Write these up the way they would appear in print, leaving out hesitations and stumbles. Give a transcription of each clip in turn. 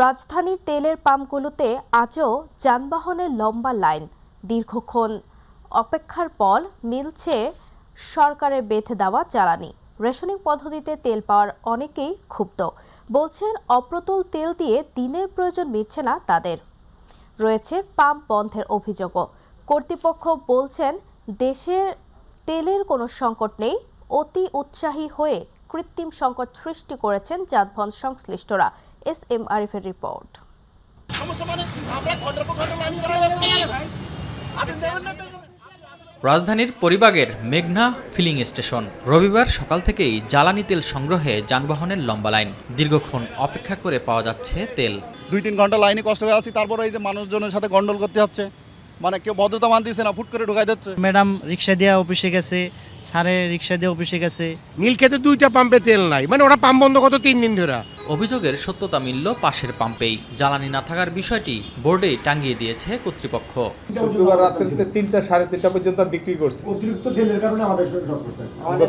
রাজধানীর তেলের পাম্পগুলোতে আজও যানবাহনের লম্বা লাইন। দীর্ঘক্ষণ অপেক্ষার পর মিলছে সরকারের বেঁধে দেওয়া জ্বালানি। রেশনিং পদ্ধতিতে তেল পাওয়ার অনেকেই ক্ষুব্ধ, বলছেন অপ্রতুল তেল দিয়ে দিনের প্রয়োজন মিটছে না তাদের। রয়েছে পাম্প বন্ধের অভিযোগও। কর্তৃপক্ষ বলছেন দেশের তেলের কোনো সংকট নেই, অতি উৎসাহী হয়ে কৃত্রিম সংকট সৃষ্টি করেছেন যানবাহন সংশ্লিষ্টরা। এস.এম. আরিফের রিপোর্ট। রাজধানীর পরিবাগের মেঘনা ফিলিং স্টেশন। রবিবার সকাল থেকেই জ্বালানি তেল সংগ্রহে যানবাহনের লম্বা লাইন। দীর্ঘক্ষণ অপেক্ষা করে পাওয়া যাচ্ছে তেল। 2-3 ঘন্টা লাইনে কষ্ট হয়ে আছি, তারপরে এই যে মানুষজনের সাথে গন্ডল করতে হচ্ছে, মানে কেউ ভদ্রতা মানতেছে না, ফুট করে ঢুকাই দিচ্ছে। ম্যাডাম রিক্সা দিয়ে অফিসে গেছে, স্যারে রিক্সা দিয়ে অফিসে গেছে। নীলক্ষেতে 2টা পাম্পে তেল নাই, মানে ওরা পাম্প বন্ধ কত 3 দিন ধরে। অভিযোগের সত্যতা মিলল পাশের পাম্পেই। জ্বালানি না থাকার বিষয়টি বোর্ডেই টাঙিয়ে দিয়েছে কর্তৃপক্ষ। শুক্রবার রাত্রে 3টা সাড়ে 3টা পর্যন্ত বিক্রি করছে। অতিরিক্ত সেলের কারণে আমাদের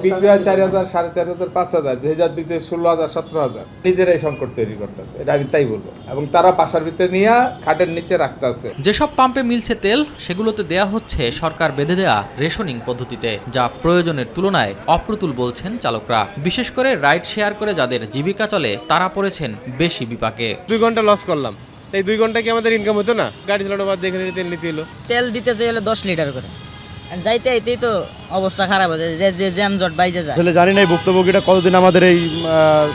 বিক্রি হয় 4,000, 4,500, 5,000, ভেজাল বিচে 16,000, 17,000। নিজেরাই সংকট তৈরি করতেছে, এটা আমি তাই বলবো। এবং তারা বাসার ভিতরে নিয়ে খাটের নিচে রাখতেছে। যেসব পাম্পে মিলছে তেল, সেগুলোতে দেয়া হচ্ছে সরকার বেঁধে দেয়া রেশনিং পদ্ধতিতে, যা প্রয়োজনের তুলনায় অপ্রতুল বলছেন চালকরা। বিশেষ করে রাইড শেয়ার করে যাদের জীবিকা চলে, তারা পড়েছেন বেশি বিপাকে। 2 ঘন্টা লস করলাম, এই 2 ঘন্টা কি আমাদের ইনকাম হতো না? গাড়ি চালানোর বাদ দেখে তেল নিতে এলো। তেল দিতে চাইলে 10 লিটার করে, যাইতে আইতেই তো অবস্থা খারাপ হয়ে যায়, যে জ্যামজট বাইজে যায়। আসলে জানি না এই ভুক্তভোগীটা কতদিন আমাদের এই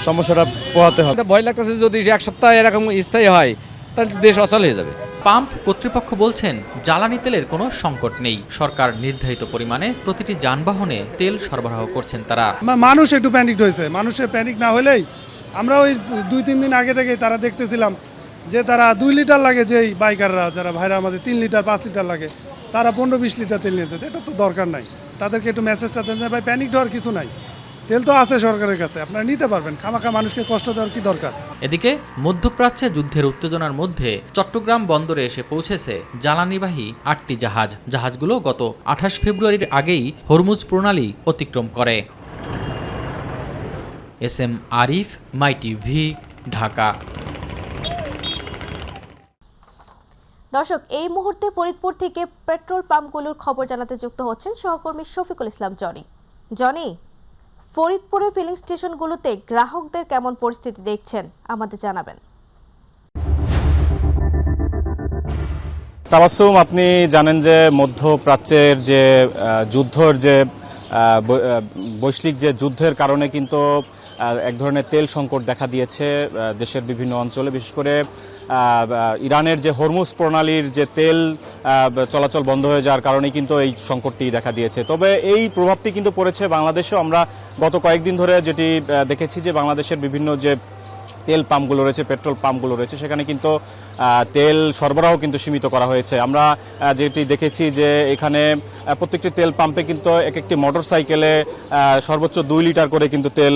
সমস্যাটা পোহাতে হবে। ভয় লাগতেছে যদি 1 সপ্তাহ এরকম স্থায়ী হয়, তাহলে দেশ অচল হয়ে যাবে। পাম্প কর্তৃপক্ষ বলছেন জ্বালানি তেলের কোনো সংকট নেই। সরকার নির্ধারিত পরিমাণে প্রতিটি যানবাহনে তেল সরবরাহ করছেন তারা। মানুষ একটু প্যানিক হয়েছে, মানুষের প্যানিক না হলেই আমরা ওই 2-3 দিন আগে থেকে তারা দেখতেছিলাম যে তারা 2 লিটার লাগে, যেই বাইকাররা যারা ভাইরা আমাদের 3 লিটার 5 লিটার লাগে, তারা 15-20 লিটার তেল নিয়েছে। এটা তো দরকার নাই, তাদেরকে একটু মেসেজটা দেন যে ভাই প্যানিক হওয়ার কিছু নাই, তেল তো আছে সরকারের কাছে, আপনারা নিতে পারবেন, খামাখা মানুষকে কষ্ট দেওয়ার কি দরকার। এদিকে মধ্যপ্রাচ্যে যুদ্ধের উত্তেজনার মধ্যে চট্টগ্রাম বন্দরে এসে পৌঁছেছে জ্বালানিবাহী 8টি জাহাজ। জাহাজগুলো গত 28 ফেব্রুয়ারির আগেই হরমুজ প্রণালী অতিক্রম করে। এস.এম. আরিফ, মাই টিভি, ঢাকা। দর্শক, এই মুহূর্তে ফরিদপুর থেকে পেট্রোল পাম্পগুলোর খবর জানাতে যুক্ত হচ্ছেন সহকর্মী শফিকুল ইসলাম জনি। জনি, ফরিদপুরে ফিলিং স্টেশনগুলোতে গ্রাহকদের কেমন পরিস্থিতি দেখছেন আমাদের জানাবেন। তাবাসসুম, আপনি জানেন যে মধ্যপ্রাচ্যের যে যুদ্ধের যে বৈশ্বিক যে যুদ্ধের কারণে কিন্তু এক ধরনের তেল সংকট দেখা দিয়েছে দেশের বিভিন্ন অঞ্চলে। বিশেষ করে ইরানের যে হরমুজ প্রণালীর যে তেল চলাচল বন্ধ হয়ে যাওয়ার কারণে কিন্তু এই সংকটটি দেখা দিয়েছে। তবে এই প্রভাবটি কিন্তু পড়েছে বাংলাদেশেও। আমরা গত কয়েকদিন ধরে যেটি দেখেছি যে বাংলাদেশের বিভিন্ন যে তেল পাম্পগুলো রয়েছে, পেট্রোল পাম্পগুলো রয়েছে, সেখানে কিন্তু তেল সরবরাহ কিন্তু সীমিত করা হয়েছে। আমরা যেটি দেখেছি যে এখানে প্রত্যেকটি তেল পাম্পে কিন্তু এক একটি মোটর সাইকেলে সর্বোচ্চ 2 লিটার করে কিন্তু তেল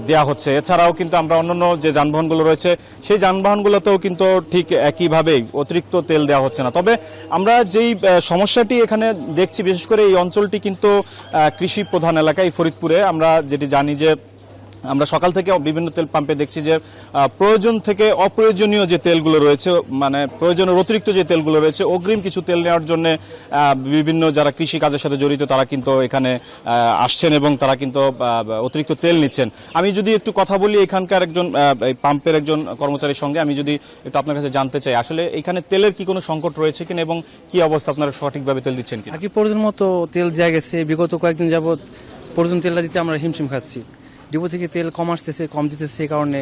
দেওয়া হচ্ছে। এছাড়াও কিন্তু আমরা অন্যান্য যে যানবাহনগুলো রয়েছে সেই যানবাহনগুলোতেও কিন্তু ঠিক একইভাবেই অতিরিক্ত তেল দেওয়া হচ্ছে না। তবে আমরা যেই সমস্যাটি এখানে দেখছি, বিশেষ করে এই অঞ্চলটি কিন্তু কৃষি প্রধান এলাকায় ফরিদপুরে। আমরা যেটি জানি যে আমরা সকাল থেকে বিভিন্ন তেল পাম্পে দেখছি যে প্রয়োজন থেকে অপ্রয়োজনীয় যে তেলগুলো রয়েছে, মানে প্রয়োজনের অতিরিক্ত যে তেলগুলো রয়েছে, অগ্রিম কিছু তেল নেওয়ার জন্য বিভিন্ন যারা কৃষি কাজের সাথে জড়িত তারা কিন্তু এখানে আসছেন এবং তারা কিন্তু অতিরিক্ত তেল নিচ্ছেন। আমি যদি একটু কথা বলি এখানকার একজন পাম্পের একজন কর্মচারীর সঙ্গে, আমি যদি একটু আপনার কাছে জানতে চাই আসলে এখানে তেলের কি কোনো সংকট রয়েছে কিনা এবং কি অবস্থা, আপনারা সঠিকভাবে তেল দিচ্ছেন কিনা? কি প্রয়োজন মতো তেল দেওয়া গেছে, বিগত কয়েকদিন যাবত প্রয়োজন তেলটা দিতে আমরা হিমশিম খাচ্ছি। ডিপো থেকে তেল কম আসতেছে, কম দিতেছে, এই কারণে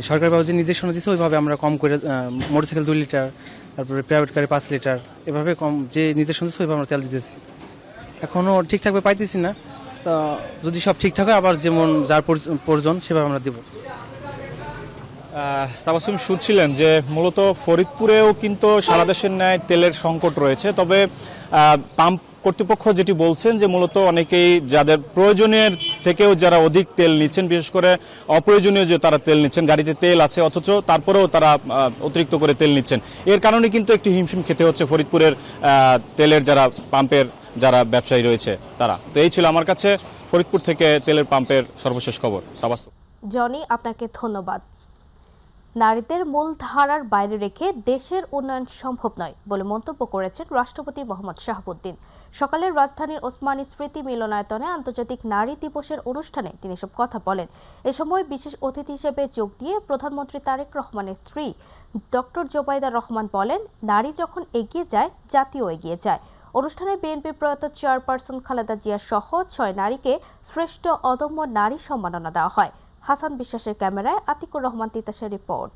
সরকারভাবে যে নির্দেশনা দিচ্ছে ওইভাবে আমরা কম করে মোটরসাইকেল 2 লিটার, তারপরে প্রাইভেট গাড়ি 5 লিটার, এভাবে কম যে নির্দেশনা দিচ্ছে ওইভাবে আমরা তেল দিতেছি। এখনও ঠিকঠাকভাবে পাইতেছি না, তা যদি সব ঠিকঠাক হয় আবার যেমন যার প্রয়োজন সেভাবে আমরা দেবো। তাবাসসুম, শুনছিলেন যে মূলত ফরিদপুরেও কিন্তু সারা দেশের ন্যায় তেলের সংকট রয়েছে। তবে পাম্প কর্তৃপক্ষ যেটি বলছেন যে মূলত অনেকেই যাদের প্রয়োজনের থেকেও যারা অধিক তেল নিচ্ছেন, বিশেষ করে অপ্রয়োজনীয় যে তারা তেল নিচ্ছেন, গাড়িতে তেল আছে অথচ তারপরেও তারা অতিরিক্ত করে তেল নিচ্ছেন। এর কারণে কিন্তু একটি হিমশিম খেতে হচ্ছে ফরিদপুরের তেলের যারা পাম্পের যারা ব্যবসায়ী রয়েছে তারা। তো এই ছিল আমার কাছে ফরিদপুর থেকে তেলের পাম্পের সর্বশেষ খবর। তাবাসসুম। জনি, আপনাকে ধন্যবাদ। নারীদের মূলধারার বাইরে রেখে দেশের উন্নয়ন সম্ভব নয় বলে মন্তব্য করেছেন রাষ্ট্রপতি মোহাম্মদ শাহাবুদ্দিন। সকালে রাজধানীর ওসমানী স্মৃতি মিলনায়তনে আন্তর্জাতিক নারী দিবসের অনুষ্ঠানে তিনি এসব কথা বলেন। এ সময় বিশেষ অতিথি হিসেবে যোগ দিয়ে প্রধানমন্ত্রী তারেক রহমানের স্ত্রী ডক্টর জোবাইদা রহমান বলেন, নারী যখন এগিয়ে যায় জাতিও এগিয়ে যায়। অনুষ্ঠানে বিএনপির প্রয়াত চেয়ারপারসন খালেদা জিয়া সহ 6 নারীকে শ্রেষ্ঠ অদম্য নারী সম্মাননা দেওয়া হয়। হাসান বিশ্বাসের ক্যামেরায় আতিকুর রহমান তিতাসের রিপোর্ট।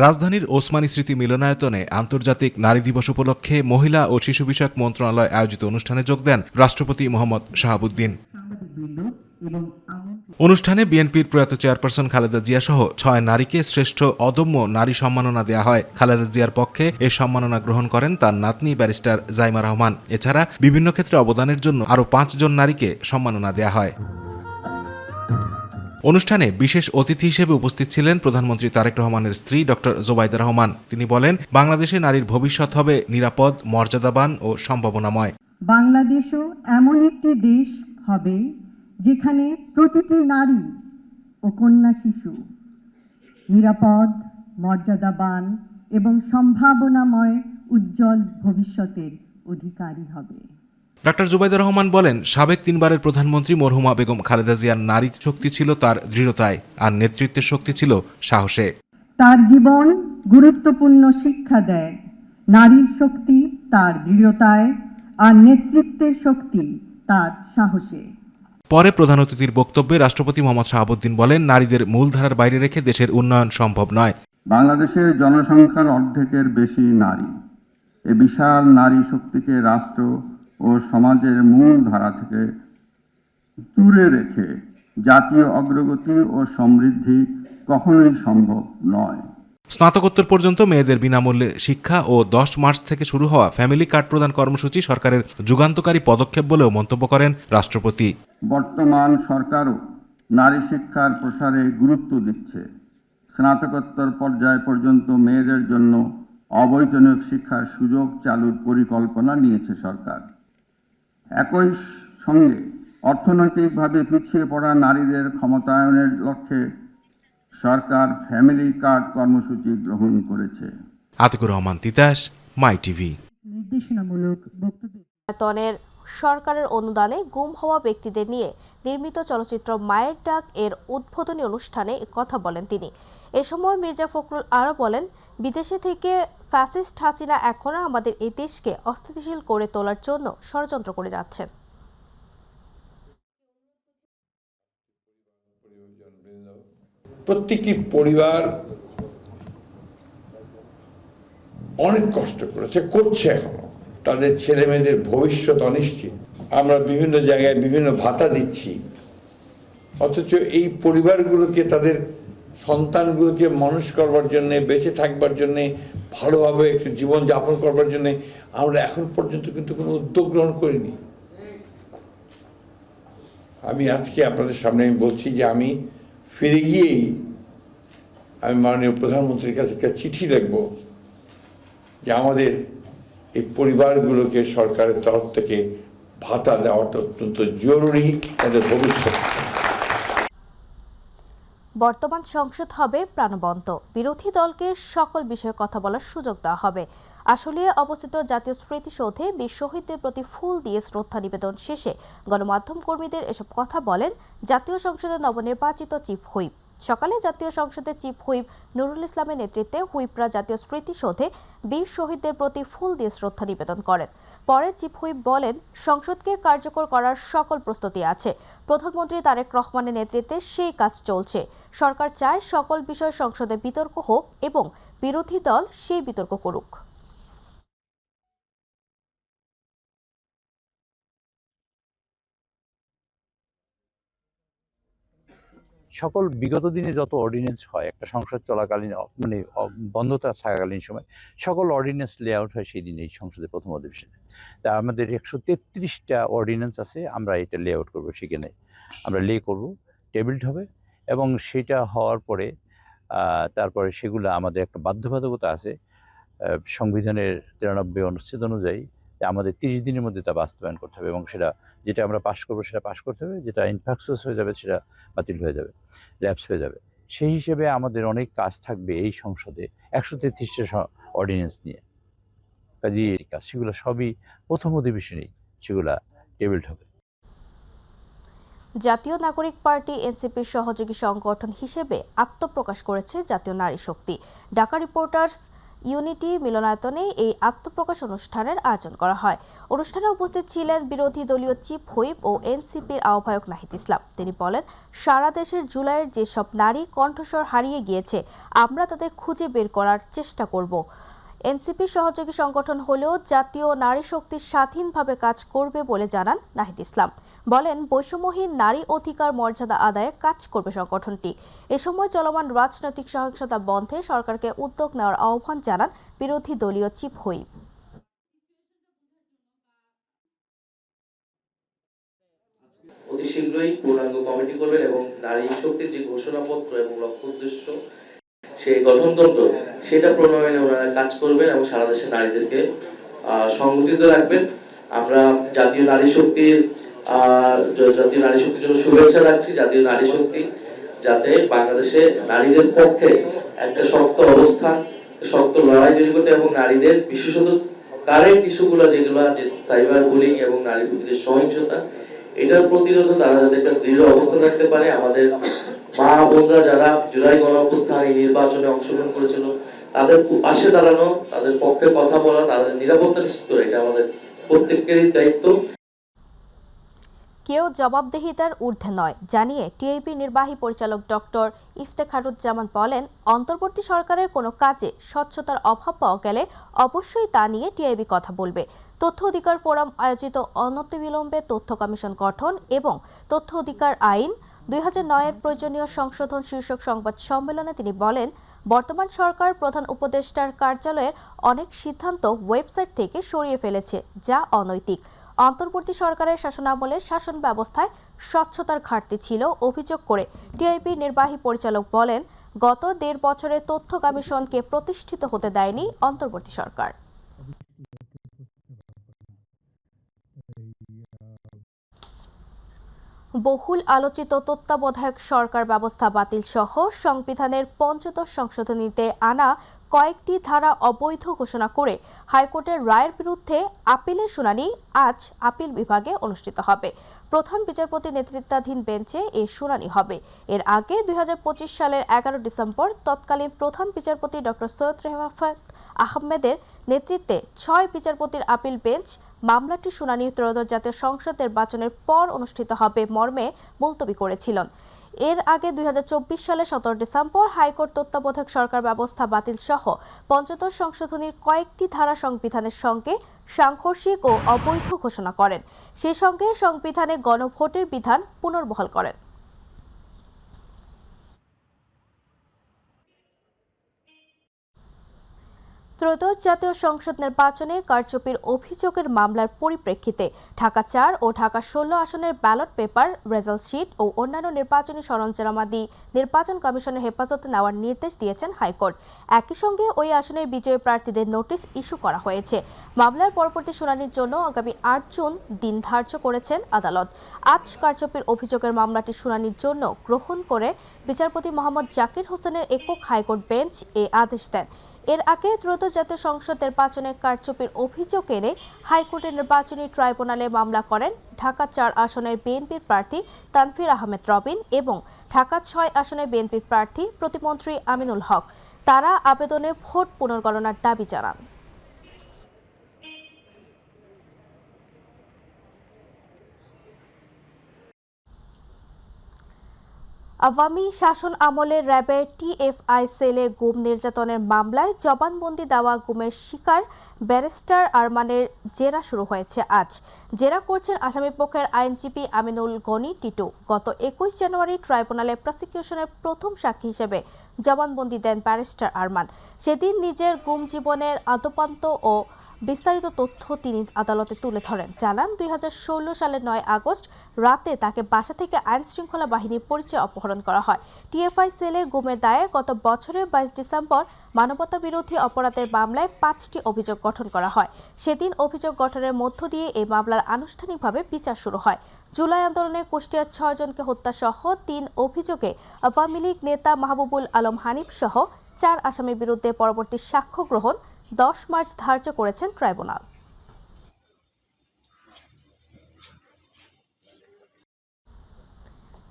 রাজধানীর ওসমানী স্মৃতি মিলনায়তনে আন্তর্জাতিক নারী দিবস উপলক্ষে মহিলা ও শিশু বিষয়ক মন্ত্রণালয় আয়োজিত অনুষ্ঠানে যোগ দেন রাষ্ট্রপতি মোহাম্মদ শাহাবুদ্দিন। অনুষ্ঠানে বিএনপির প্রয়াত চেয়ারপারসন খালেদা জিয়া সহ 6 নারীকে শ্রেষ্ঠ অদম্য নারী সম্মাননা দেওয়া হয়। খালেদা জিয়ার পক্ষে এ সম্মাননা গ্রহণ করেন তার নাতনি ব্যারিস্টার জাইমা রহমান। এছাড়া বিভিন্ন ক্ষেত্রে অবদানের জন্য আরও 5 জন নারীকে সম্মাননা দেওয়া হয়। অনুষ্ঠানে বিশেষ অতিথি হিসেবে উপস্থিত ছিলেন প্রধানমন্ত্রী তারেক রহমানের স্ত্রী ডক্টর জোবাইদা রহমান। তিনি বলেন, বাংলাদেশে নারীর ভবিষ্যৎ হবে নিরাপদ, মর্যাদাবান ও সম্ভাবনাময়। বাংলাদেশও এমন একটি দেশ হবে যেখানে প্রতিটি নারী ও কন্যা শিশু নিরাপদ, মর্যাদাবান এবং সম্ভাবনাময় উজ্জ্বল ভবিষ্যতের অধিকারী হবে। ডক্টর জুবাইদা রহমান বলেন, সাবেক 3 বারের প্রধানমন্ত্রী মরহুমা বেগম খালেদা জিয়ার নারী শক্তি ছিল তার দৃঢ়তায়, আর নেতৃত্বের শক্তি ছিল সাহসে। তার জীবন গুরুত্বপূর্ণ শিক্ষা দেয়। নারীর শক্তি তার দৃঢ়তায়, আর নেতৃত্বের শক্তি তার সাহসে। পরে প্রধান অতিথির বক্তব্যে রাষ্ট্রপতি মোহাম্মদ শাহাবুদ্দিন বলেন, নারীদের মূলধারার বাইরে রেখে দেশের উন্নয়ন সম্ভব নয়। বাংলাদেশের জনসংখ্যার অর্ধেকের বেশি নারী। এ বিশাল নারী শক্তিকে রাষ্ট্র ও সমাজের মূল ধারা থেকে দূরে রেখে জাতীয় অগ্রগতি ও সমৃদ্ধি কখনোই সম্ভব নয়। স্নাতকোত্তর পর্যন্ত মেয়েদের বিনামূল্যে শিক্ষা ও 10 মার্চ থেকে শুরু হওয়া ফ্যামিলি কার্ড প্রদান কর্মসূচি সরকারের যুগান্তকারী পদক্ষেপ বলেও মন্তব্য করেন রাষ্ট্রপতি। বর্তমান সরকারও নারী শিক্ষার প্রসারে গুরুত্ব দিচ্ছে। স্নাতকোত্তর পর্যায় পর্যন্ত মেয়েদের জন্য অবৈতনিক শিক্ষার সুযোগ চালুর পরিকল্পনা নিয়েছে সরকার। একই সঙ্গে অর্থনৈতিকভাবে পিছিয়ে পড়া নারীদের ক্ষমতায়নের লক্ষ্যে সরকার ফ্যামিলি কার্ড কর্মসূচি গ্রহণ করেছে। আতিকুর রহমান তিতাস, মাই টিভি। নির্দেশনামূলক বক্তব্য। সরকারের অনুদানে গুম হওয়া ব্যক্তিদের নিয়ে নির্মিত চলচ্চিত্র মায়ের ডাক এর উদ্বোধনী অনুষ্ঠানে কথা বলেন তিনি। এ সময় মির্জা ফখরুল আরও বলেন, বিদেশে থেকে ফ্যাসিস্ট হাসিনা এখনও আমাদের এই দেশকে অস্থিতিশীল করে তোলার জন্য ষড়যন্ত্র করে যাচ্ছেন। প্রত্যেকটি পরিবার অনেক কষ্ট করেছে, করছে, এখনো তাদের ছেলে মেয়েদের ভবিষ্যৎ অনিশ্চিত। আমরা বিভিন্ন জায়গায় বিভিন্ন ভাতা দিচ্ছি, অথচ এই পরিবারগুলোকে, তাদের সন্তানগুলোকে মানুষ করবার জন্যে, বেঁচে থাকবার জন্যে, ভালোভাবে একটু জীবন যাপন করবার জন্যে আমরা এখন পর্যন্ত কিন্তু কোনো উদ্যোগ গ্রহণ করিনি। আমি আজকে আপনাদের সামনে বলছি যে আমি ফিরে গিয়েই আমি মাননীয় প্রধানমন্ত্রীর কাছে একটা চিঠি লিখব যে আমাদের এই পরিবারগুলোকে সরকারের তরফ থেকে ভাতা দেওয়াটা অত্যন্ত জরুরি তাদের ভবিষ্যৎ। বর্তমান সংসদ হবে প্রাণবন্ত, বিরোধী দলকে সকল বিষয়ে কথা বলার সুযোগ দেওয়া হবে। আশুলিয়ায় অবস্থিত জাতীয় স্মৃতিসৌধে বীর শহীদদের প্রতি ফুল দিয়ে শ্রদ্ধা নিবেদন শেষে গণমাধ্যম কর্মীদের এসব কথা বলেন জাতীয় সংসদের নবনির্বাচিত চিফ হুইপ। সকালে জাতীয় সংসদের চিফ হুইপ নুরুল ইসলামের নেতৃত্বে হুইপরা জাতীয় স্মৃতিসৌধে বীর শহীদদের প্রতি ফুল দিয়ে শ্রদ্ধা নিবেদন করেন। পরে চিফ হুইপ বলেন, সংসদকে কার্যকর করার সকল প্রস্তুতি আছে। প্রধানমন্ত্রী তারেক রহমানের নেতৃত্বে সেই কাজ চলছে। সরকার চায় সকল বিষয় সংসদে বিতর্ক হোক এবং বিরোধী দল সেই বিতর্ক করুক। সকল বিগত দিনে যত অর্ডিন্যান্স হয় একটা সংসদ চলাকালীন, মানে বন্ধতা থাকাকালীন সময় সকল অর্ডিন্যান্স লেআউট হয় সেই দিন এই সংসদের প্রথম অধিবেশনে। তা আমাদের 133টা অর্ডিন্যান্স আছে, আমরা এটা লেআউট করবো, সেখানে আমরা করব, টেবিলড হবে, এবং সেটা হওয়ার পরে তারপরে সেগুলো আমাদের একটা বাধ্যবাধকতা আছে সংবিধানের 93 অনুচ্ছেদ অনুযায়ী আমাদের 30 দিনের মধ্যে তা বাস্তবায়ন করতে হবে, এবং সেটা যেটা আমরা পাশ করবো সেটা পাশ করতে হবে, যেটা ইনফ্রাকচুয়াস হয়ে যাবে সেটা বাতিল হয়ে যাবে, ল্যাপস হয়ে যাবে। সেই হিসেবে আমাদের অনেক কাজ থাকবে এই সংসদে 133টা অর্ডিন্যান্স নিয়ে। কাজে এই কাজ সেগুলো সবই প্রথম অধিবেশনেই সেগুলা টেবিলড হবে। জাতীয় নাগরিক পার্টি এনসিপির সহযোগী সংগঠন হিসেবে আত্মপ্রকাশ করেছে জাতীয় নারী শক্তি। ঢাকা রিপোর্টার্স ইউনিটি মিলনায়তনে এই আত্মপ্রকাশ অনুষ্ঠানের আয়োজন করা হয়। অনুষ্ঠানে উপস্থিত ছিলেন বিরোধী দলীয় চিফ হুইপ ও এনসিপির আহ্বায়ক নাহিদ ইসলাম। তিনি বলেন, সারা দেশের জুলাইয়ের যেসব নারী কণ্ঠস্বর হারিয়ে গিয়েছে আমরা তাদের খুঁজে বের করার চেষ্টা করব। এনসিপির সহযোগী সংগঠন হলেও জাতীয় নারী শক্তি স্বাধীনভাবে কাজ করবে বলে জানান নাহিদ ইসলাম। বলেন, বৈষম্যহীন নারী অধিকার মর্যাদা আদায়ে কাজ করবে সংগঠনটি। এ সময় চলমান রাজনৈতিক সহিংসতা বন্ধে সরকারকে উদ্যোগ নেওয়ার আহ্বান জানান বিরোধী দলীয় চিফ হুইপ। অতি শীঘ্রই পূর্ণাঙ্গ কমিটি করবেন এবং নারী শক্তির যে ঘোষণাপত্র এবং লক্ষ্য উদ্দেশ্য সেই গঠনতন্ত্র সেটা প্রণয়নে ওনারা কাজ করবেন এবং সারা দেশের নারীদেরকে সংগঠিত রাখবেন। আমরা জাতীয় নারী শক্তির জন্য শুভেচ্ছা রাখছি। জাতীয় নারী শক্তি যাতে বাংলাদেশে নারীদের পক্ষে একটা শক্ত অবস্থান, শক্ত লড়াই তৈরি করতে এবং নারীদের বিশেষত কারেন্ট ইস্যুগুলো যেগুলো আছে সাইবার বুলিং এবং নারী বিরুদ্ধে সহিংসতা, এটার প্রতিরোধে তারা যাতে একটা দৃঢ় অবস্থান রাখতে পারে। আমাদের মা বোনরা যারা জুলাই গণঅভ্যুত্থান এই নির্বাচনে অংশগ্রহণ করেছিল তাদের পাশে দাঁড়ানো, তাদের পক্ষে কথা বলা, তাদের নিরাপত্তা নিশ্চিত করা, এটা আমাদের প্রত্যেকেরই দায়িত্ব। কেউ জবাবদিহিতার ঊর্ধ্বে নয় জানিয়ে টিআইবি নির্বাহী পরিচালক ডক্টর ইফতেখারুজ্জামান বলেন, অন্তর্বর্তী সরকারের কোনো কাজে স্বচ্ছতার অভাব পাওয়া গেলে অবশ্যই তা নিয়ে টিআইবি কথা বলবে। তথ্য অধিকার ফোরাম আয়োজিত অনতিবিলম্বে তথ্য কমিশন গঠন এবং তথ্য অধিকার আইন 2009-এর প্রয়োজনীয় সংশোধন শীর্ষক সংবাদ সম্মেলনে তিনি বলেন, বর্তমান সরকার প্রধান উপদেষ্টার কার্যালয়ের অনেক সিদ্ধান্ত ওয়েবসাইট থেকে সরিয়ে ফেলেছে, যা অনৈতিক। অন্তর্বর্তী সরকারের শাসনামলে শাসন ব্যবস্থায় স্বচ্ছতার ঘাটতি ছিল অভিযোগ করে টিআইবির নির্বাহী পরিচালক বলেন, গত 1.5 বছরে তথ্য কমিশনকে প্রতিষ্ঠিত হতে দেয়নি অন্তর্বর্তী সরকার। বহুল আলোচিত তত্ত্বাবধায়ক সরকার ব্যবস্থা বাতিল সহ সংবিধানের ৫৫ সংশোধনীতে আনা কয়েকটি ধারা অবৈধ ঘোষণা করে হাইকোর্টের রায়ের বিরুদ্ধে আপিলের শুনানি আজ আপিল বিভাগে অনুষ্ঠিত হবে। প্রধান বিচারপতি নেতৃত্বাধীন বেঞ্চে এই শুনানি হবে। এর আগে 2025 সালের 11 ডিসেম্বর তৎকালীন প্রধান বিচারপতি ডক্টর সৈয়দ রেফাত আহমেদের নেতৃত্বে 6 বিচারপতির আপিল বেঞ্চ মামলাটির শুনানি ত্রয়োদশ জাতীয় সংসদ নির্বাচনের পর অনুষ্ঠিত হবে মর্মে মুলতবি করেছিলেন। এর আগে 2024 সালের 17 ডিসেম্বর হাইকোর্ট তত্ত্বাবধায়ক সরকার ব্যবস্থা বাতিল সহ ৫৫ সংশোধনীর কয়েকটি ধারা সংবিধানের সঙ্গে সাংঘর্ষিক ও অবৈধ ঘোষণা করেন। সেই সঙ্গে সংবিধানে গণভোটের বিধান পুনর্বহাল করেন। ত্রয়োদশ জাতীয় সংসদ নির্বাচনে কারচুপির অভিযোগের মামলার পরিপ্রেক্ষিতে ঢাকা 4 ও ঢাকা 16 আসনের ব্যালট পেপার, রেজাল্ট শিট ও অন্যান্য নির্বাচনী সরঞ্জামাদি নির্বাচন কমিশনের হেফাজতে নেওয়ার নির্দেশ দিয়েছেন হাইকোর্ট। একই সঙ্গে ওই আসনের বিজয়ী প্রার্থীদের নোটিশ ইস্যু করা হয়েছে। মামলার পরবর্তী শুনানির জন্য আগামী 8 জুন দিন ধার্য করেছেন আদালত। আজ কারচুপির অভিযোগের মামলাটি শুনানির জন্য গ্রহণ করে বিচারপতি মোহাম্মদ জাকির হোসেনের একক হাইকোর্ট বেঞ্চ এ আদেশ দেন। এর আগে ত্রয়োদশ জাতীয় সংসদ নির্বাচনে কারচুপির অভিযোগ এনে হাইকোর্টের নির্বাচনী ট্রাইব্যুনালে মামলা করেন ঢাকা 4 আসনের বিএনপির প্রার্থী তানভীর আহমেদ রবিন এবং ঢাকা 6 আসনের বিএনপির প্রার্থী প্রতিমন্ত্রী আমিনুল হক। তারা আবেদনে ভোট পুনর্গণনার দাবি জানান। আওয়ামী শাসন আমলে র্যাবের টিএফআই সেলে গুম নির্যাতনের মামলায় জবানবন্দি দেওয়া গুমের শিকার ব্যারিস্টার আরমানের জেরা শুরু হয়েছে আজ। জেরা করছেন আসামিপক্ষের আইনজীবী আমিনুল গনি টিটু। গত 21 জানুয়ারি ট্রাইব্যুনালে প্রসিকিউশনের প্রথম সাক্ষী হিসেবে জবানবন্দি দেন ব্যারিস্টার আরমান। সেদিন নিজের গুম জীবনের আদ্যোপান্ত ও বিস্তারিত তথ্য তিনি আদালতে তুলে ধরেন। জানান 2016 সালের 9 আগস্ট রাতে তাকে বাসা থেকে আইনশৃঙ্খলা বাহিনীর পরিচয়ে অপহরণ করা হয়। টিএফআই সেলে গুমের দায়ে গত বছরের 22 ডিসেম্বর মানবতা বিরোধী অপরাধের মামলায় 5টি অভিযোগ গঠন করা হয়। সেদিন অভিযোগ গঠনের মধ্য দিয়ে এই মামলার আনুষ্ঠানিকভাবে বিচার শুরু হয়। জুলাই আন্দোলনে কুষ্টিয়ার 6 জনকে হত্যা সহ 3 অভিযোগে আওয়ামী লীগ নেতা মাহবুবুল আলম হানিফ সহ 4 আসামির বিরুদ্ধে পরবর্তী সাক্ষ্য গ্রহণ 10 মার্চ ধার্য করেছেন ট্রাইব্যুনাল।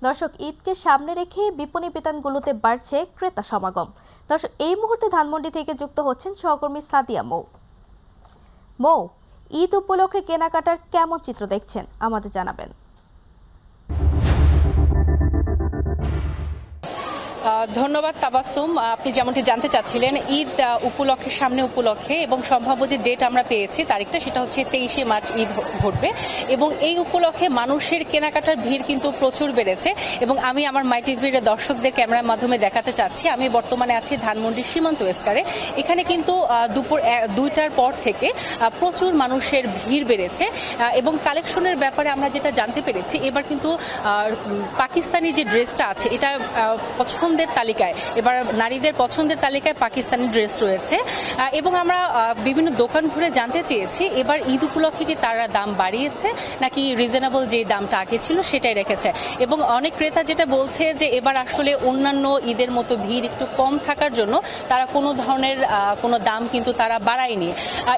দর্শক, ঈদকে সামনে রেখে বিপণী বিতানগুলোতে বাড়ছে ক্রেতা সমাগম। দর্শক, এই মুহূর্তে ধানমন্ডি থেকে যুক্ত হচ্ছেন সহকর্মী সাদিয়া মৌ। ঈদ উপলক্ষে কেনাকাটার কেমন চিত্র দেখছেন আমাদের জানাবেন। ধন্যবাদ তাবাসসুম। আপনি যেমনটি জানতে চাচ্ছিলেন ঈদ সামনে উপলক্ষে এবং সম্ভাব্য যে ডেট আমরা পেয়েছি তারিখটা, সেটা হচ্ছে 23শে মার্চ ঈদ ঘটবে এবং এই উপলক্ষে মানুষের কেনাকাটার ভিড় কিন্তু প্রচুর বেড়েছে এবং আমি আমার মাই টিভির দর্শকদের ক্যামেরার মাধ্যমে দেখাতে চাচ্ছি। আমি বর্তমানে আছি ধানমন্ডির সীমান্ত স্কয়ারে। এখানে কিন্তু দুপুর 2টার পর থেকে প্রচুর মানুষের ভিড় বেড়েছে এবং কালেকশনের ব্যাপারে আমরা যেটা জানতে পেরেছি, এবার কিন্তু পাকিস্তানি যে ড্রেসটা আছে এটা পছন্দের তালিকায়, এবার নারীদের পছন্দের তালিকায় পাকিস্তানি ড্রেস রয়েছে এবং আমরা বিভিন্ন দোকান ঘুরে জানতে চেয়েছি এবার ঈদ উপলক্ষে কি তারা দাম বাড়িয়েছে নাকি রিজনেবল যে দামটা আগে ছিল সেটাই রেখেছে। এবং অনেক ক্রেতা যেটা বলছে যে এবার আসলে অন্যান্য ঈদের মতো ভিড় একটু কম থাকার জন্য তারা কোনো ধরনের কোনো দাম কিন্তু তারা বাড়ায়নি।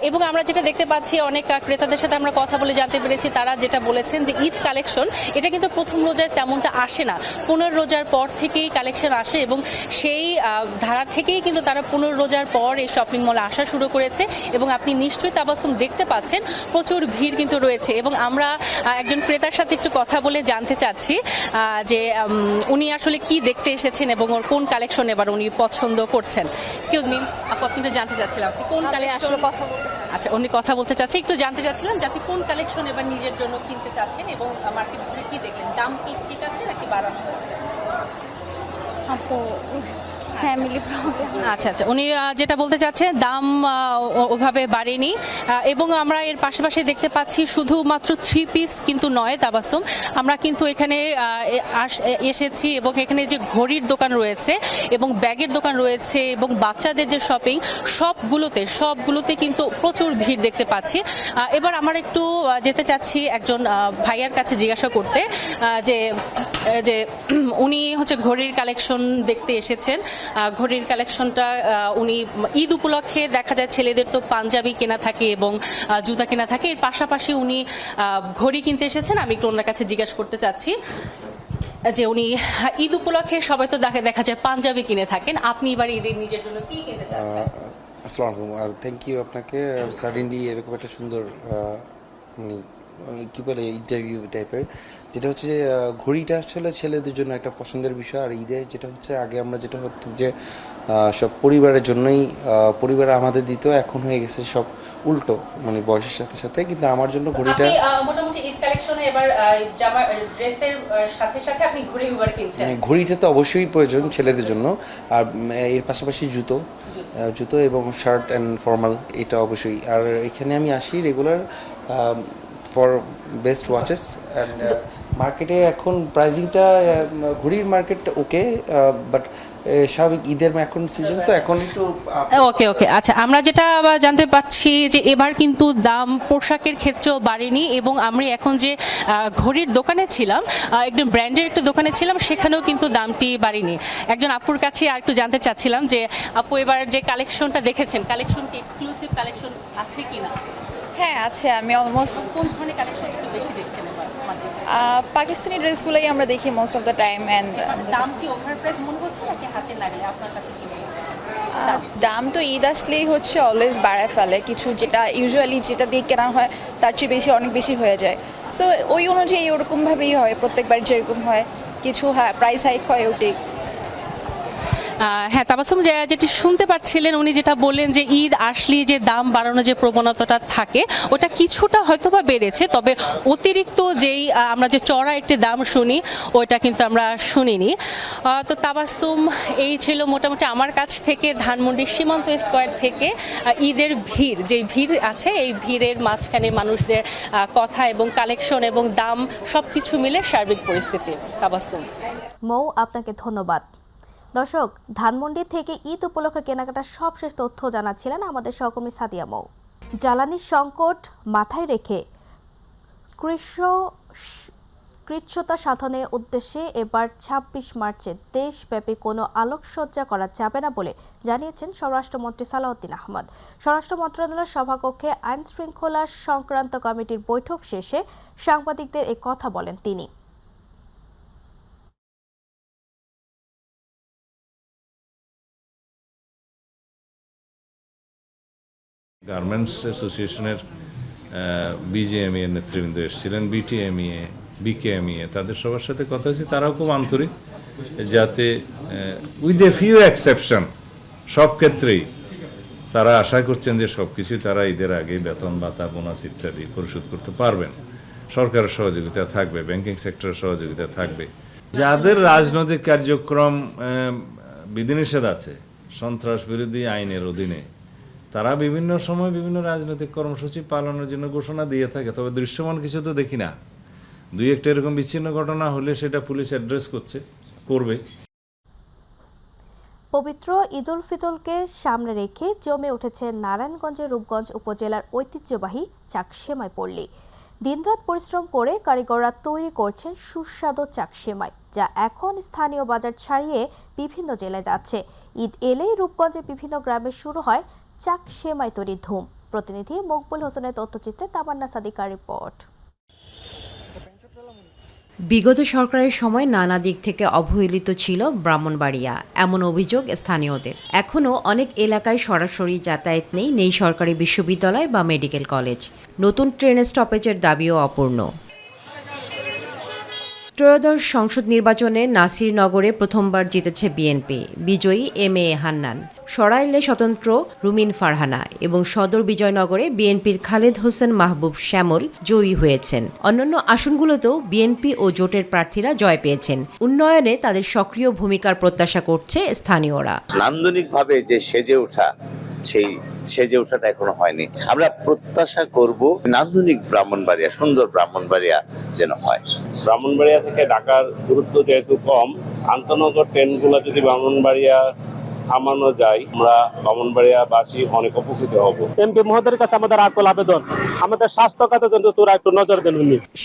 এবং আমরা যেটা দেখতে পাচ্ছি, অনেক ক্রেতাদের সাথে আমরা কথা বলে জানতে পেরেছি তারা যেটা বলেছেন যে ঈদ কালেকশন এটা কিন্তু প্রথম রোজায় তেমনটা আসে না, 15 রোজার পর থেকেই কালেকশন আসে এবং সেই ধারা থেকেই কিন্তু তারা 15 রোজার পর এই শপিং মলে আসা শুরু করেছে এবং আপনি নিশ্চয়ই তাবাসসুম দেখতে পাচ্ছেন প্রচুর ভিড় কিন্তু রয়েছে। এবং আমরা একজন ক্রেতার সাথে একটু কথা বলে জানতে চাচ্ছি যে উনি আসলে কি দেখতে এসেছেন এবং ওর কোন কালেকশন এবার উনি পছন্দ করছেন। এক্সকিউজ মি আপু, আপনি তো জানতে চাচ্ছিলাম আপনি কোন কালেকশন কথা বলতে, আচ্ছা উনি কথা বলতে চাচ্ছে, একটু জানতে চাচ্ছিলাম যে আপনি কোন কালেকশন এবার নিজের জন্য কিনতে চাচ্ছেন এবং মার্কেট ঘুরে কি দেখলেন, দাম কি ঠিক আছে নাকি বাড়ানো হয়েছে? Family problem. আচ্ছা আচ্ছা, উনি যেটা বলতে চাচ্ছেন দাম ওভাবে বাড়েনি এবং আমরা এর পাশাপাশি দেখতে পাচ্ছি শুধুমাত্র 3 পিস কিন্তু নয় তাবাসসুম, আমরা কিন্তু এখানে এসেছি এবং এখানে যে ঘড়ির দোকান রয়েছে এবং ব্যাগের দোকান রয়েছে এবং বাচ্চাদের যে শপিং সবগুলোতে কিন্তু প্রচুর ভিড় দেখতে পাচ্ছি। এবার আমরা একটু যেতে চাচ্ছি একজন ভাইয়ার কাছে জিজ্ঞাসা করতে যে উনি হচ্ছে ঘড়ির কালেকশন দেখতে এসেছেন। ঘড়ির কালেকশনটা উনি ঈদ উপলক্ষে দেখা যায় ছেলেদের তো পাঞ্জাবি কেনা থাকে এবং জুতা কেনা থাকে, এর পাশাপাশি উনি ঘড়ি কিনতে এসেছেন। আমি একটু ওনার কাছে জিজ্ঞাসা করতে চাচ্ছি যে উনি ঈদ উপলক্ষে সবাই তো দেখা যায় পাঞ্জাবি কিনে থাকেন, আপনি এবার ঈদের নিজের জন্য কি কিনতে চাচ্ছেন? আসসালামু আলাইকুম, আর থ্যাংক ইউ আপনাকে। সাডেনলি এরকম একটা সুন্দর কী বলে ইন্টারভিউ টাইপের, যেটা হচ্ছে যে ঘড়িটা আসলে ছেলেদের জন্য একটা পছন্দের বিষয়। আর ঈদে যেটা হচ্ছে আগে আমরা যেটা হতো যে সব পরিবারের জন্যই পরিবার আমাদের দিত, এখন হয়ে গেছে সব উল্টো, মানে বয়সের সাথে সাথে। কিন্তু আমার জন্য ঘড়িটা মোটামুটি ঈদ কালেকশনে এবার জামা ড্রেসের সাথে সাথে আপনি ঘড়ি এবার কিনছেন। ঘড়িটা তো অবশ্যই প্রয়োজন ছেলেদের জন্য, আর এর পাশাপাশি জুতো এবং শার্ট অ্যান্ড ফর্মাল, এটা অবশ্যই। আর এখানে আমি আসি regular for best watches and মার্কেটে এখন প্রাইজিংটা ঘড়ির মার্কেট ওকে, বাট স্বাভাবিক ঈদের এখন সিজন তো এখন একটু ওকে। আচ্ছা, আমরা যেটা জানতে পাচ্ছি যে এবার কিন্তু দাম পোশাকের ক্ষেত্রেও বাড়েনি এবং আমি এখন যে ঘড়ির দোকানে ছিলাম, একদম ব্র্যান্ডের একটা দোকানে ছিলাম, সেখানেও কিন্তু দামটি বাড়েনি। একজন আপুর কাছে আর একটু জানতে চাচ্ছিলাম যে আপু এবার যে কালেকশনটা দেখেছেন, কালেকশন কি এক্সক্লুসিভ কালেকশন আছে কিনা? হ্যাঁ আছে, আমি অলমোস্ট কোন ধরনের কালেকশন একটু বেশি দেখছেন এবার? পাকিস্তানি ড্রেসগুলোই আমরা দেখি most of the time. And দাম কি ওভারপ্রাইস মনে হচ্ছে নাকি হাতে নাড়িয়ে আপনার কাছে কি মনে হচ্ছে? দাম তো ঈদ আসলেই হচ্ছে অলওয়েজ বাড়ায় ফেলে, কিছু যেটা ইউজুয়ালি যেটা দিয়ে কেনা হয় তার চেয়ে বেশি অনেক বেশি হয়ে যায়। সো ওই অনুযায়ী ওরকমভাবেই হয়, প্রত্যেকবার যেরকম হয়, কিছু প্রাইস হাইক হয় ওটাই। হ্যাঁ তাবাসসুম, যেটি শুনতে পাচ্ছিলেন উনি যেটা বললেন যে ঈদ আসলেই যে দাম বাড়ানো যে প্রবণতাটা থাকে ওটা কিছুটা হয়তোবা বেড়েছে, তবে অতিরিক্ত যেই আমরা যে চড়া একটি দাম শুনি ওইটা কিন্তু আমরা শুনিনি। তো তাবাসসুম, এই ছিল মোটামুটি আমার কাছ থেকে ধানমন্ডি সীমান্ত স্কয়ার থেকে ঈদের ভিড়, যে ভিড় আছে এই ভিড়ের মাঝখানে মানুষদের কথা এবং কালেকশন এবং দাম সবকিছু মিলে সার্বিক পরিস্থিতি। তাবাসসুম, মৌ, আপনাকে ধন্যবাদ। দর্শক, ধানমন্ডি থেকে ঈদ উপলক্ষে কেনাকাটার সবশেষ তথ্য জানাচ্ছিলেন আমাদের সহকর্মী সাদিয়া মৌ। জ্বালানির সংকট মাথায় রেখে কৃচ্ছতা সাধনের উদ্দেশ্যে এবার ২৬ মার্চে দেশব্যাপী কোনো আলোকসজ্জা করা যাবে না বলে জানিয়েছেন স্বরাষ্ট্রমন্ত্রী সালাউদ্দিন আহমদ। স্বরাষ্ট্র মন্ত্রণালয়ের সভাকক্ষে আইন শৃঙ্খলা সংক্রান্ত কমিটির বৈঠক শেষে সাংবাদিকদের এ কথা বলেন তিনি। গার্মেন্টস অ্যাসোসিয়েশনের বিজেএমইএ নেতৃবৃন্দ এসেছিলেন, বিটিএমইএ, বিকেএমইএ, তাদের সবার সাথে কথা হয়েছে। তারাও খুব আন্তরিক, যাতে উইথ এ ফিউ এক্সেপশন সব ক্ষেত্রেই তারা আশা করছেন যে সব কিছুই তারা ঈদের আগে বেতন ভাতা বোনাস ইত্যাদি পরিশোধ করতে পারবেন। সরকারের সহযোগিতা থাকবে, ব্যাংকিং সেক্টরের সহযোগিতা থাকবে। যাদের রাজনৈতিক কার্যক্রম বিধিনিষেধ আছে সন্ত্রাস বিরোধী আইনের অধীনে, তারা বিভিন্ন সময় বিভিন্ন রাজনৈতিক কর্মসূচি পালনের জন্য ঘোষণা দিয়ে থাকে, তবে দৃশ্যমান কিছু তো দেখি না। দুই একটা এরকম বিচ্ছিন্ন ঘটনা হলে সেটা পুলিশ অ্যাড্রেস করবে। পবিত্র ঈদ উল ফিতরকে সামনে রেখে জমে উঠেছে নারায়ণগঞ্জের রূপগঞ্জ উপজেলার ঐতিহ্যবাহী চাকসেমাই পল্লী। দিনরাত পরিশ্রম করে কারিগররা তৈরি করছেন সুস্বাদু চাকসেমাই, যা এখন স্থানীয় বাজার ছাড়িয়ে বিভিন্ন জেলায় যাচ্ছে। ঈদ এলেই রূপগঞ্জের বিভিন্ন গ্রামে শুরু হয় চাকসেমাই তৈরির ধুম। প্রতিনিধি মকবুল হোসেনের তথ্যচিত্রে তামান্না সাদিকার রিপোর্ট। বিগত সরকারের সময় নানা দিক থেকে অবহেলিত ছিল ব্রাহ্মণবাড়িয়া, এমন অভিযোগ স্থানীয়দের। এখনও অনেক এলাকায় সরাসরি যাতায়াত নেই সরকারি বিশ্ববিদ্যালয় বা মেডিকেল কলেজ। নতুন ট্রেন স্টপেজের দাবিও অপূর্ণ। ত্রয়োদশ সংসদ নির্বাচনে নাসিরনগরে প্রথমবার জিতেছে বিএনপি। বিজয়ী এম.এ. হান্নান, সরাইলে স্বতন্ত্র রুমিন ফারহানা এবং সদর বিজয়নগরে বিএনপির খালেদ হোসেন মাহবুব শ্যামল জয়ী হয়েছেন। অন্যান্য আসনগুলোতেও বিএনপি ও জোটের প্রার্থীরা জয় পেয়েছেন। উন্নয়নে তাদের সক্রিয় ভূমিকার প্রত্যাশা করছে স্থানীয়রা। নান্দনিকভাবে যে সেজে ওঠা, সেই সেজে ওঠাটা এখনো হয়নি। আমরা প্রত্যাশা করব নান্দনিক ব্রাহ্মণবাড়িয়া, সুন্দর ব্রাহ্মণবাড়িয়া যেন হয়। ব্রাহ্মণবাড়িয়া থেকে ঢাকার দূরত্ব যেহেতু কম, আন্তনগর ট্রেনগুলো যদি ব্রাহ্মণবাড়িয়া থামানো যায়, আমরা ব্রাহ্মণবাড়িয়াবাসী অনেক উপকৃত হব। এমপি মহোদয়ের কাছে আমাদের আকুল আবেদন, আমাদের স্বাস্থ্য খাতে যেন তোরা একটু নজর দেন।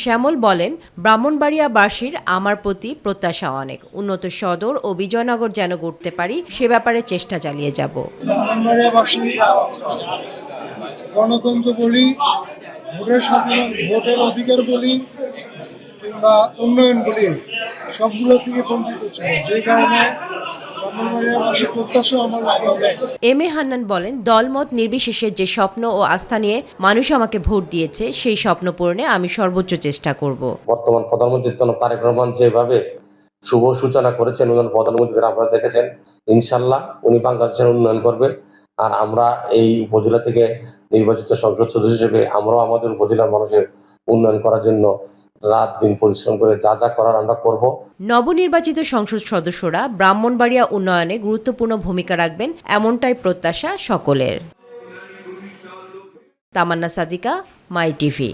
শ্যামল বলেন, ব্রাহ্মণবাড়িয়াবাসীর আমার প্রতি প্রত্যাশা অনেক। উন্নত সদর ও বিজয়নগর যেন গড়তে পারি, সে ব্যাপারে চেষ্টা চালিয়ে যাব। ব্রাহ্মণবাড়িয়াবাসী গণতন্ত্র বলি, ভোটের অধিকার বলি কিংবা উন্নয়ন বলি, সবগুলো থেকে বঞ্চিত ছিল, যে কারণে এম.এ. হান্নান বলেন, দলমত নির্বিশেষে যে স্বপ্ন ও আস্থা নিয়ে মানুষ আমাকে ভোট দিয়েছে, সেই স্বপ্ন পূরণে আমি সর্বোচ্চ চেষ্টা করব। বর্তমান প্রধানমন্ত্রী তারেক রহমান যেভাবে শুভ সূচনা করেছেন, প্রধানমন্ত্রী আপনারা দেখেছেন, ইনশাল্লাহ উনি বাংলাদেশের উন্নয়ন করবে। আর আমরা এই উপজেলা থেকে নির্বাচিত সংসদ সদস্য হিসেবে আমরাও আমাদের উপজেলার মানুষের উন্নয়ন করার জন্য রাত দিন পরিশ্রম করে যা যা করার আমরা করব। নবনির্বাচিত সংসদ সদস্যরা ব্রাহ্মণবাড়িয়া উন্নয়নে গুরুত্বপূর্ণ ভূমিকা রাখবেন, এমনটাই প্রত্যাশা সকলের। তামান্না সাদিকা, মাই টিভি।